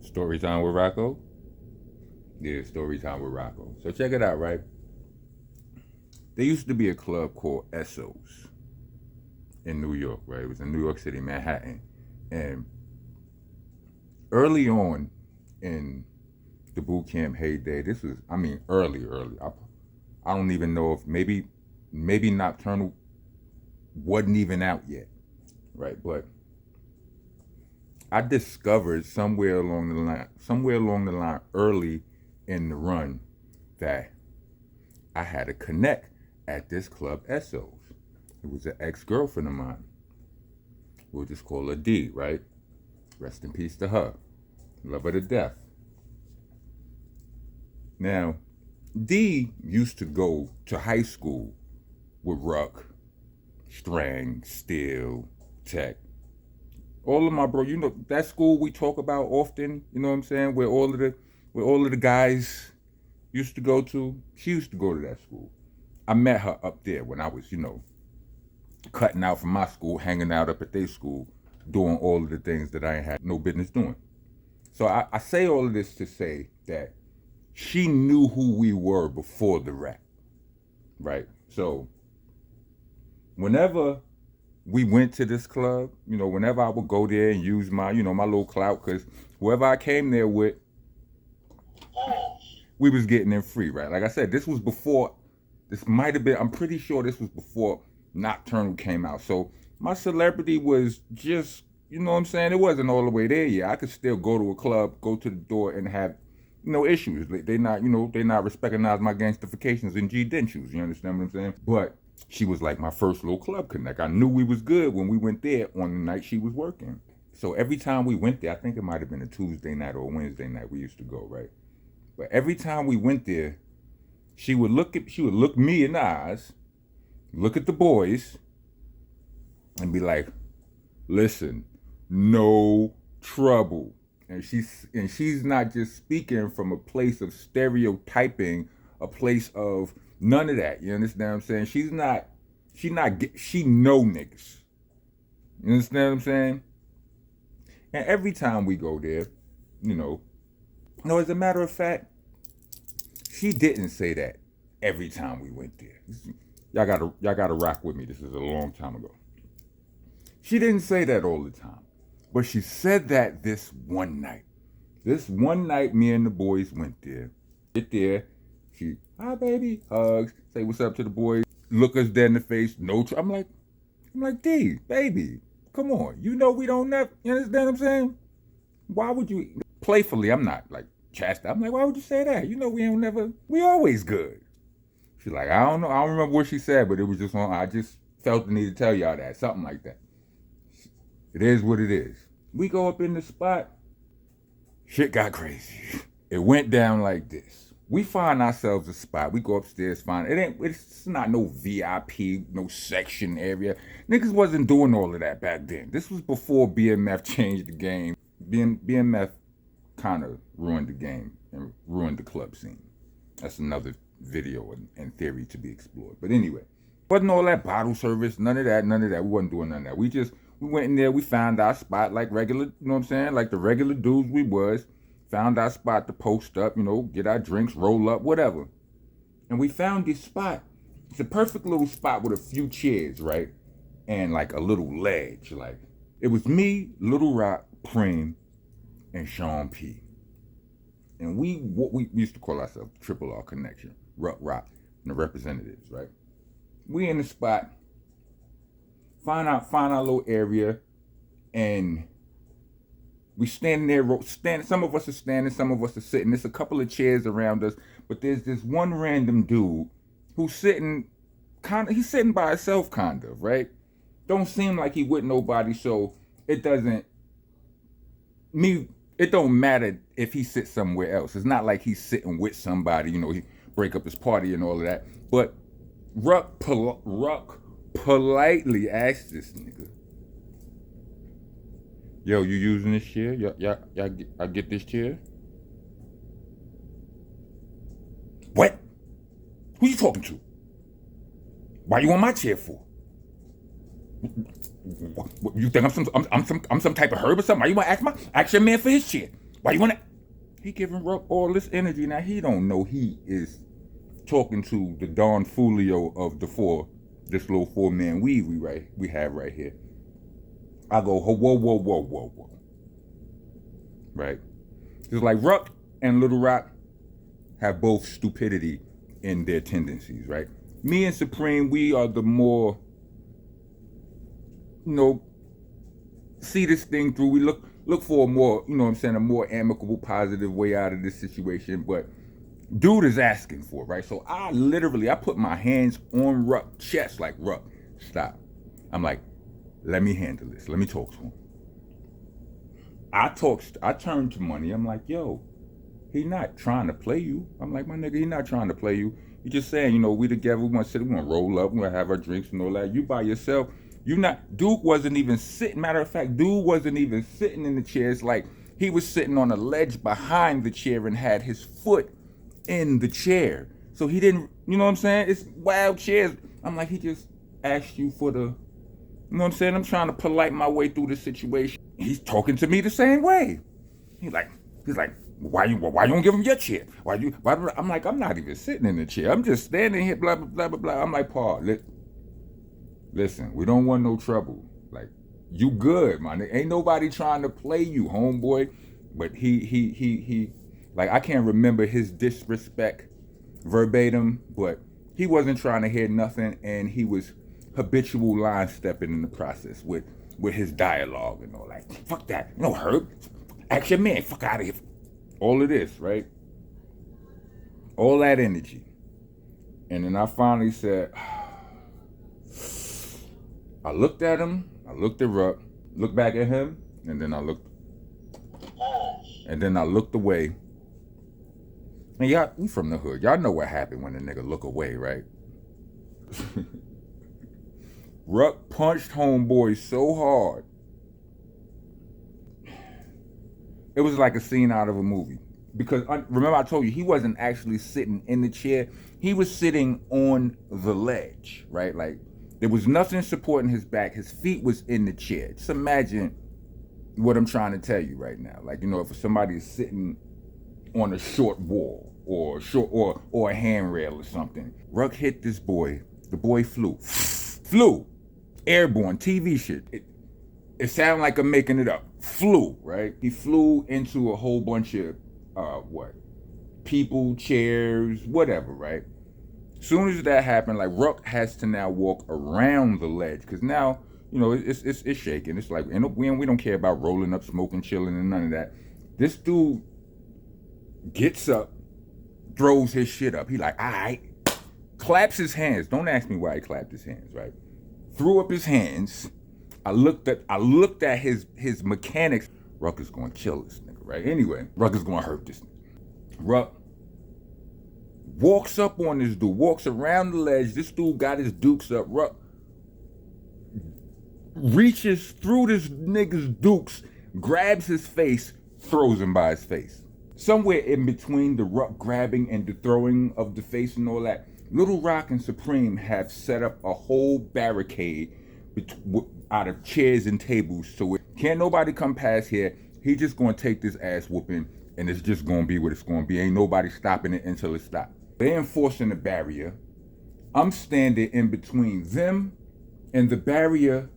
Story time with Rocco? Yeah, story time with Rocco. So check it out, right? There used to be a club called ESSO's in New York, right? It was in New York City, Manhattan. And early on in the boot camp heyday, this was, I mean, early. I don't even know if maybe Nocturnal wasn't even out yet, right? But I discovered somewhere along the line early in the run that I had a connect at this club ESSO's. It was an ex-girlfriend of mine. We'll just call her D, right? Rest in peace to her. Love her to death. Now, D used to go to high school with Ruck, Strang, Steele, Tech. All of my bro, you know, that school we talk about often, you know what I'm saying, where all of the guys used to go to, she used to go to that school. I met her up there when I was, cutting out from my school, hanging out up at their school, doing all of the things that I ain't had no business doing. So I say all of this to say that she knew who we were before the rap, right? So whenever we went to this club, whenever I would go there and use my, my little clout, because whoever I came there with, we was getting in free, right? Like I said, this might have been, I'm pretty sure this was before Nocturnal came out. So my celebrity was just, you know what I'm saying? It wasn't all the way there yet. I could still go to a club, go to the door and have no issues. They not recognizing my gangstifications and G dentures. You understand what I'm saying? But she was like my first little club connect. I knew we was good when we went there on the night she was working. So every time we went there, I think it might have been a Tuesday night or a Wednesday night we used to go, right? But every time we went there, she would look me in the eyes, look at the boys, and be like, listen, no trouble. And she's not just speaking from a place of stereotyping, a place of none of that. You understand what I'm saying? She know niggas. You understand what I'm saying? And every time we go there, as a matter of fact, she didn't say that every time we went there. Y'all gotta rock with me. This is a long time ago. She didn't say that all the time. But she said that this one night. This one night, me and the boys went there. Get there. She, hi baby, hugs, say what's up to the boys, look us dead in the face, I'm like, D, baby, come on. We don't never, you understand what I'm saying? Why would you, playfully, I'm not like chastised. I'm like, why would you say that? We always good. She's like, I don't know, I don't remember what she said, but it was just I just felt the need to tell y'all that, something like that. It is what it is. We go up in the spot, shit got crazy. It went down like this. We find ourselves a spot. We go upstairs, it's not no VIP, no section area. Niggas wasn't doing all of that back then. This was before BMF changed the game. BMF kind of ruined the game and ruined the club scene. That's another video and theory to be explored. But anyway, wasn't all that bottle service, none of that. We wasn't doing none of that. We went in there, we found our spot like regular, you know what I'm saying? Like the regular dudes we was. Found our spot to post up, get our drinks, roll up, whatever. And we found this spot. It's a perfect little spot with a few chairs, right? And like a little ledge. Like, it was me, Little Rock, Preem, and Sean P. And what we used to call ourselves Triple R Connection, Rock, and the representatives, right? We in the spot, find our little area, and we standing there, some of us are standing, some of us are sitting. There's a couple of chairs around us, but there's this one random dude who's sitting he's sitting by himself kind of, right? Don't seem like he with nobody, so it don't matter if he sits somewhere else. It's not like he's sitting with somebody, he break up his party and all of that. But Ruck politely asked this nigga, yo, you using this chair? I get this chair? What? Who you talking to? Why you on my chair for? You think I'm some type of herb or something? Why you want to ask your man for his chair? Why you wanna? He giving Ruck all this energy. Now he don't know he is talking to the Don Fulio of the four, this little 4-man weave we have right here. I go, whoa, whoa, whoa, whoa, whoa, whoa. Right? It's like Ruck and Little Rock have both stupidity in their tendencies, right? Me and Supreme, we are the more, see this thing through. We look for a more, a more amicable, positive way out of this situation. But dude is asking for it, right? So I put my hands on Ruck's chest, like, Ruck, stop. I'm like, let me handle this. Let me talk to him. I turned to Money. I'm like, yo, he not trying to play you. I'm like, my nigga, he not trying to play you. He just saying, we together, we want to sit, we want to roll up, we want to have our drinks and all that. You by yourself. Duke wasn't even sitting. Matter of fact, Duke wasn't even sitting in the chair. It's like he was sitting on a ledge behind the chair and had his foot in the chair. So he didn't, you know what I'm saying? It's wild chairs. I'm like, he just asked you for the, you know what I'm saying? I'm trying to polite my way through the situation. He's talking to me the same way. He's like, why you don't give him your chair? I'm like, I'm not even sitting in the chair. I'm just standing here, blah, blah, blah, blah, blah. I'm like, Paul, listen, we don't want no trouble. Like, you good, man. Ain't nobody trying to play you, homeboy. But he, like, I can't remember his disrespect verbatim, but he wasn't trying to hear nothing, and he was habitual line stepping in the process with his dialogue and all. Like, fuck that. Herb, ask your man, fuck out of here. All of this, right? All that energy. And then I finally said, I looked at him, I looked at Ruck, looked back at him, and then I looked away. And y'all, we from the hood. Y'all know what happened when a nigga look away, right? Ruck punched homeboy so hard. It was like a scene out of a movie. Because remember I told you, he wasn't actually sitting in the chair. He was sitting on the ledge, right? Like, there was nothing supporting his back. His feet was in the chair. Just imagine what I'm trying to tell you right now. Like, if somebody is sitting on a short wall or a handrail or something. Ruck hit this boy. The boy flew. Airborne, TV shit. It sounded like I'm making it up. Flew, right? He flew into a whole bunch of, people, chairs, whatever, right? Soon as that happened, like, Ruck has to now walk around the ledge, because now, it's shaking. It's like, we don't care about rolling up, smoking, chilling, and none of that. This dude gets up, throws his shit up. He like, all right, claps his hands. Don't ask me why he clapped his hands, right? Threw up his hands. I looked at his mechanics. Ruck is gonna kill this nigga, right? Anyway, Ruck is gonna hurt this nigga. Ruck walks up on this dude, walks around the ledge. This dude got his dukes up. Ruck reaches through this nigga's dukes, grabs his face, throws him by his face. Somewhere in between the Ruck grabbing and the throwing of the face and all that, Little Rock and Supreme have set up a whole barricade out of chairs and tables, so can't nobody come past here. He just gonna take this ass whooping, and it's just gonna be what it's gonna be. Ain't nobody stopping it until it stops. They enforcing the barrier. I'm standing in between them and the barrier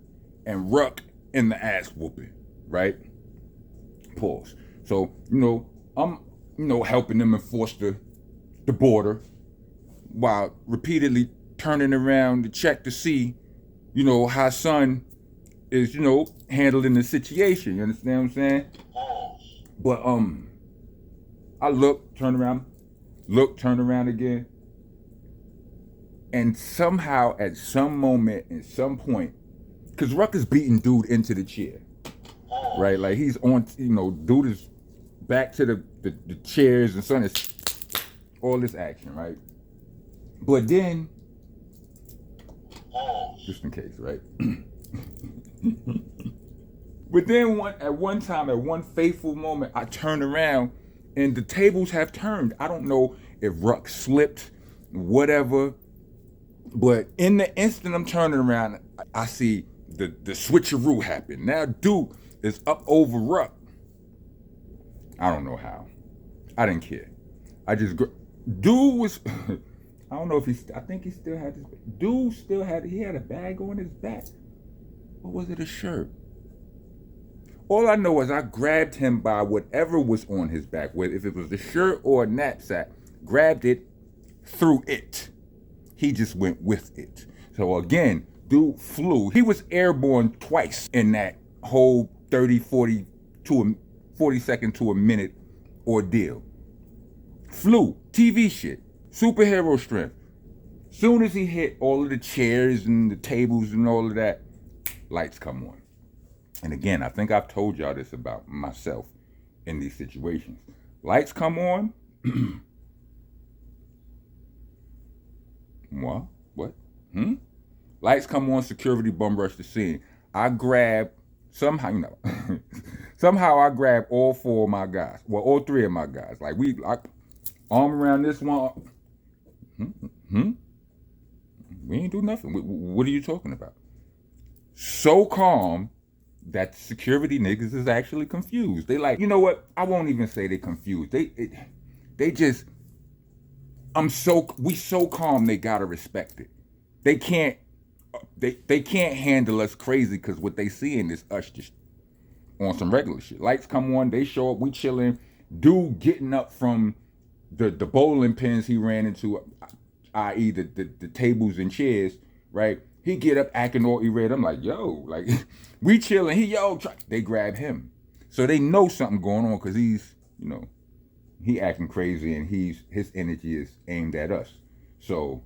and Ruck and the ass whooping, right? Pause. So, I'm, helping them enforce the border while repeatedly turning around to check to see, how son is, handling the situation. You understand what I'm saying? But I turn around again. And somehow at some moment, at some point, because Ruck is beating dude into the chair. Right? Like, he's on, dude is back to the chairs and son is all this action, right? But then, just in case, right? But then at one fateful moment, I turn around and the tables have turned. I don't know if Ruck slipped, whatever, but in the instant I'm turning around, I see the switcheroo happen. Now Duke is up over Ruck. I don't know how. I didn't care. I just dude was. I don't know if I think he still had his. Dude still had. He had a bag on his back. Or was it a shirt? All I know is I grabbed him by whatever was on his back, whether if it was a shirt or a knapsack, grabbed it, threw it. He just went with it. So again, dude flew. He was airborne twice in that whole 30, 40 to a 40 second to a minute ordeal. Flew. TV shit. Superhero strength. Soon as he hit all of the chairs and the tables and all of that, lights come on. And again, I think I've told y'all this about myself in these situations. Lights come on. What? Lights come on, security bum rush the scene. I grab, somehow I grab all four of my guys. Well, all three of my guys. Like arm around this one. We ain't do nothing. What are you talking about? So calm that security niggas is actually confused. They like, you know what? I won't even say they confused. They just, we so calm they gotta respect it. They can't handle us crazy because what they seeing is us just on some regular shit. Lights come on, they show up, we chilling. Dude getting up from the bowling pins he ran into, i.e. the tables and chairs, right? He get up acting all irate. I'm like, yo, like we chilling. They grab him. So they know something going on because he's, he acting crazy and his energy is aimed at us. So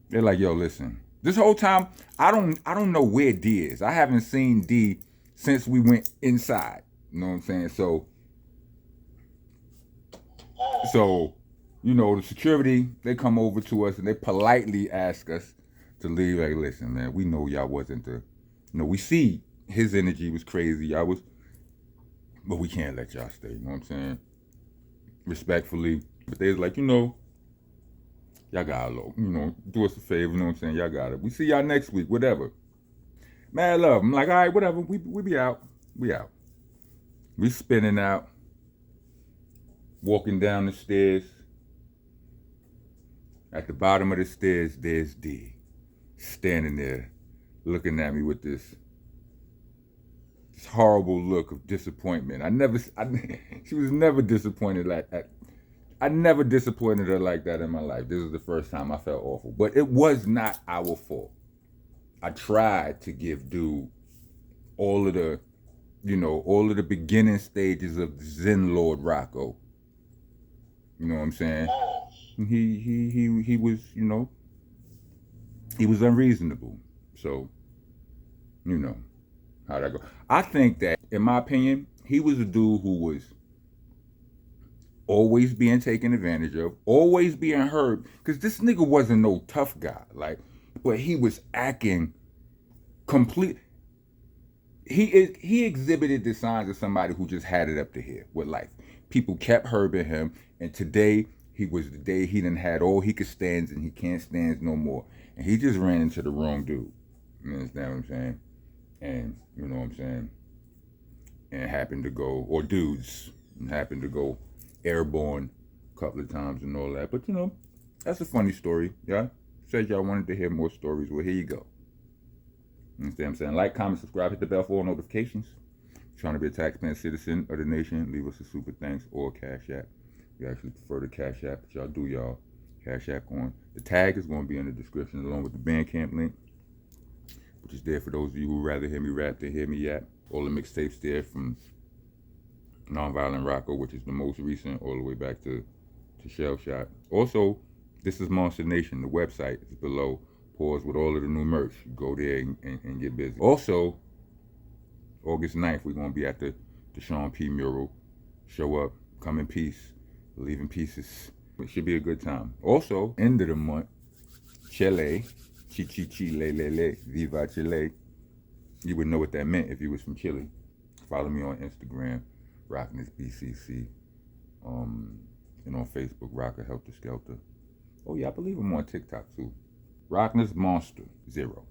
they're like, yo, listen. This whole time, I don't know where D is. I haven't seen D since we went inside. You know what I'm saying? So the security, they come over to us and they politely ask us to leave. Like, listen, man, we know y'all wasn't we see his energy was crazy. But we can't let y'all stay. You know what I'm saying? Respectfully. But they was like, y'all gotta, do us a favor. You know what I'm saying? Y'all got it. We see y'all next week, whatever. Mad love. I'm like, all right, whatever. We be out. We out. We spinning out. Walking down the stairs. At the bottom of the stairs, there's D. Standing there, looking at me with this horrible look of disappointment. She was never disappointed like that. I never disappointed her like that in my life. This is the first time I felt awful. But it was not our fault. I tried to give dude all of the beginning stages of Zen Lord Rocco. You know what I'm saying? He was, he was unreasonable. So, how'd that go? I think that, in my opinion, he was a dude who was always being taken advantage of, always being hurt, because this nigga wasn't no tough guy. Like, but he was acting complete. He exhibited the signs of somebody who just had it up to here with life. People kept hurting him, and today was the day he done had all he could stand and he can't stand no more. And he just ran into the wrong dude. You understand what I'm saying? And, you know what I'm saying? And happened to go, or dudes, happened to go airborne a couple of times and all that. But, that's a funny story, yeah? Said y'all wanted to hear more stories. Well, here you go. You understand what I'm saying? Like, comment, subscribe, hit the bell for all notifications. Trying to be a taxpaying citizen of the nation, leave us a super thanks or Cash App. We actually prefer the Cash App, but y'all do y'all Cash App on. The tag is going to be in the description along with the Bandcamp link, which is there for those of you who rather hear me rap than hear me yap. All the mixtapes there from Nonviolent Rocco, which is the most recent, all the way back to Shell Shot. Also, This Is Monstanation, the website is below. Pause with all of the new merch. Go there and get busy. Also, August 9th, we're going to be at the Sean P. mural. Show up, come in peace, leave in pieces. It should be a good time. Also, end of the month, Chile, Chile, Viva Chile. You would know what that meant if you was from Chile. Follow me on Instagram, Rockness BCC, and on Facebook, Rocker Helter Skelter. Oh yeah, I believe I'm on TikTok too. Rockness Monster 0.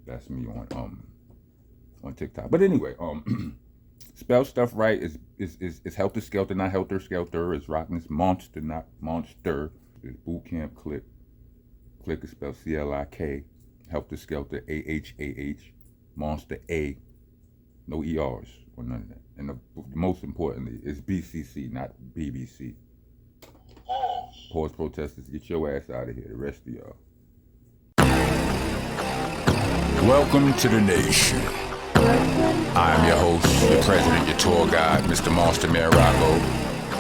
That's me on TikTok. But anyway, Spell stuff right is Helter Skelter, not Helter Skelter. It's rocking. It's Monster, not Monster. It's Boot Camp Click. Click is spelled CLIK. Helter Skelter, AHAH. Monster, A. No ERs or none of that. And most importantly, it's BCC, not BBC. Pause protesters, get your ass out of here. The rest of y'all. Welcome to the nation. I am your host, your president, your tour guide, Mr. Monster Rocco.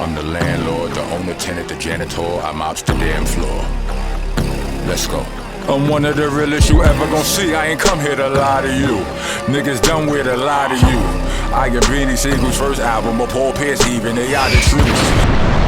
I'm the landlord, the owner, tenant, the janitor. I mops the damn floor. Let's go. I'm one of the realest you ever gon' see. I ain't come here to lie to you. Niggas done with a lie to you. I get Beanie Siegel's first album, or Paul Pierce even, they are the truth.